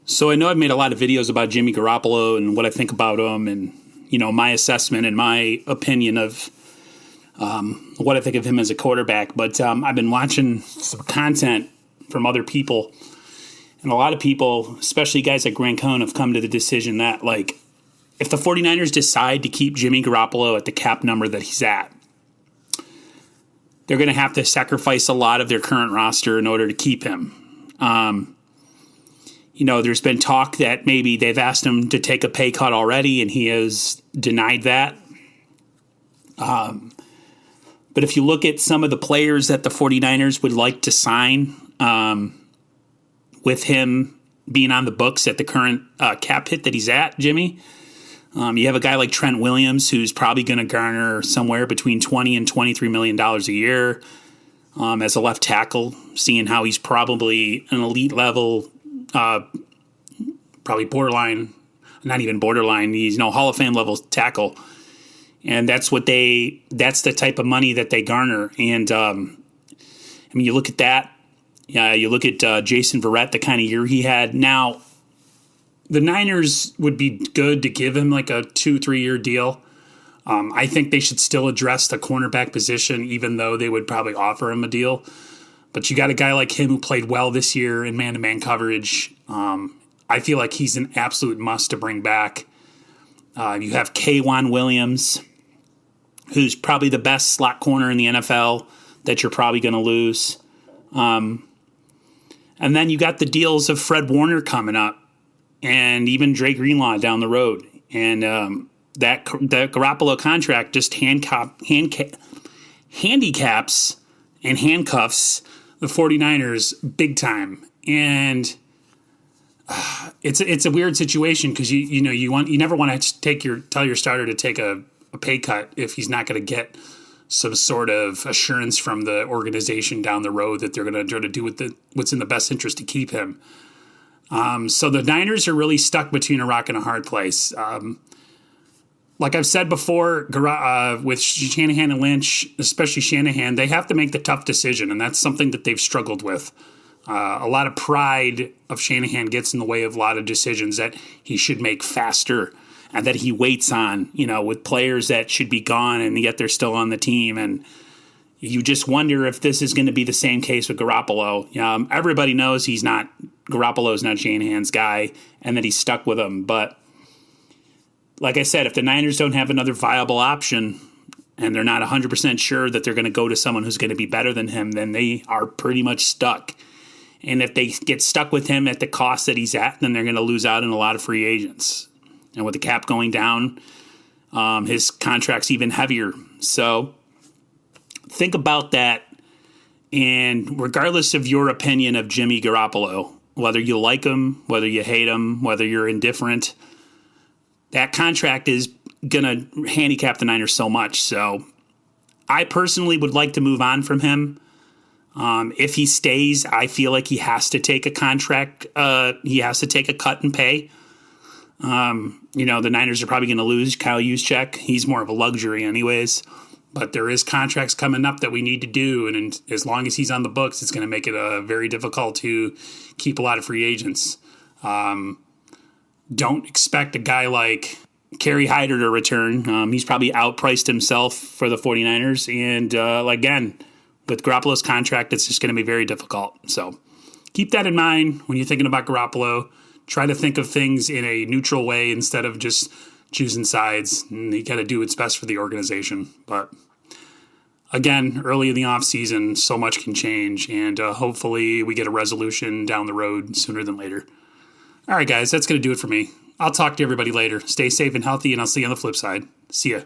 So I know I've made a lot of videos about Jimmy Garoppolo and what I think about him and, my assessment and my opinion of what I think of him as a quarterback. But I've been watching some content from other people. And a lot of people, especially guys like Grant Cohn, have come to the decision that, like, if the 49ers decide to keep Jimmy Garoppolo at the cap number that he's at, they're going to have to sacrifice a lot of their current roster in order to keep him. There's been talk that maybe they've asked him to take a pay cut already, and he has denied that. But if you look at some of the players that the 49ers would like to sign with him being on the books at the current cap hit that he's at, Jimmy, you have a guy like Trent Williams, who's probably going to garner somewhere between $20 and $23 million a year as a left tackle, seeing how he's probably an elite level, probably borderline, not even borderline, he's Hall of Fame level tackle. And that's the type of money that they garner. And you look at that. You look at Jason Verrett, the kind of year he had. Now, the Niners would be good to give him like a 2-3 year deal. I think they should still address the cornerback position, even though they would probably offer him a deal. But you got a guy like him who played well this year in man-to-man coverage. I feel like he's an absolute must to bring back. You have K'Wan Williams, who's probably the best slot corner in the NFL that you're probably going to lose. And then you got the deals of Fred Warner coming up and even Dre Greenlaw down the road. And that Garoppolo contract just handicaps and handcuffs the 49ers big time. And it's a weird situation because you never want to tell your starter to take a pay cut if he's not going to get some sort of assurance from the organization down the road that they're going to try to do what's in the best interest to keep him. So the Niners are really stuck between a rock and a hard place. Like I've said before, with Shanahan and Lynch, especially Shanahan, they have to make the tough decision, and that's something that they've struggled with. A lot of pride of Shanahan gets in the way of a lot of decisions that he should make faster and that he waits on, with players that should be gone and yet they're still on the team. And you just wonder if this is going to be the same case with Garoppolo. Everybody knows Garoppolo's not Shanahan's guy and that he's stuck with him. But like I said, if the Niners don't have another viable option and they're not 100% sure that they're going to go to someone who's going to be better than him, then they are pretty much stuck. And if they get stuck with him at the cost that he's at, then they're going to lose out on a lot of free agents. And with the cap going down, his contract's even heavier. So think about that. And regardless of your opinion of Jimmy Garoppolo, whether you like him, whether you hate him, whether you're indifferent, that contract is going to handicap the Niners so much. So I personally would like to move on from him. If he stays, I feel like he has to take a contract. He has to take a cut in pay. The Niners are probably going to lose Kyle Juszczyk. He's more of a luxury anyways. But there is contracts coming up that we need to do. And as long as he's on the books, it's going to make it very difficult to keep a lot of free agents. Don't expect a guy like Kerry Hyder to return. He's probably outpriced himself for the 49ers. And again, with Garoppolo's contract, it's just going to be very difficult. So keep that in mind when you're thinking about Garoppolo. Try to think of things in a neutral way instead of just choosing sides. And you got to do what's best for the organization. But again, early in the offseason, so much can change. And hopefully we get a resolution down the road sooner than later. All right, guys, that's going to do it for me. I'll talk to everybody later. Stay safe and healthy, and I'll see you on the flip side. See ya.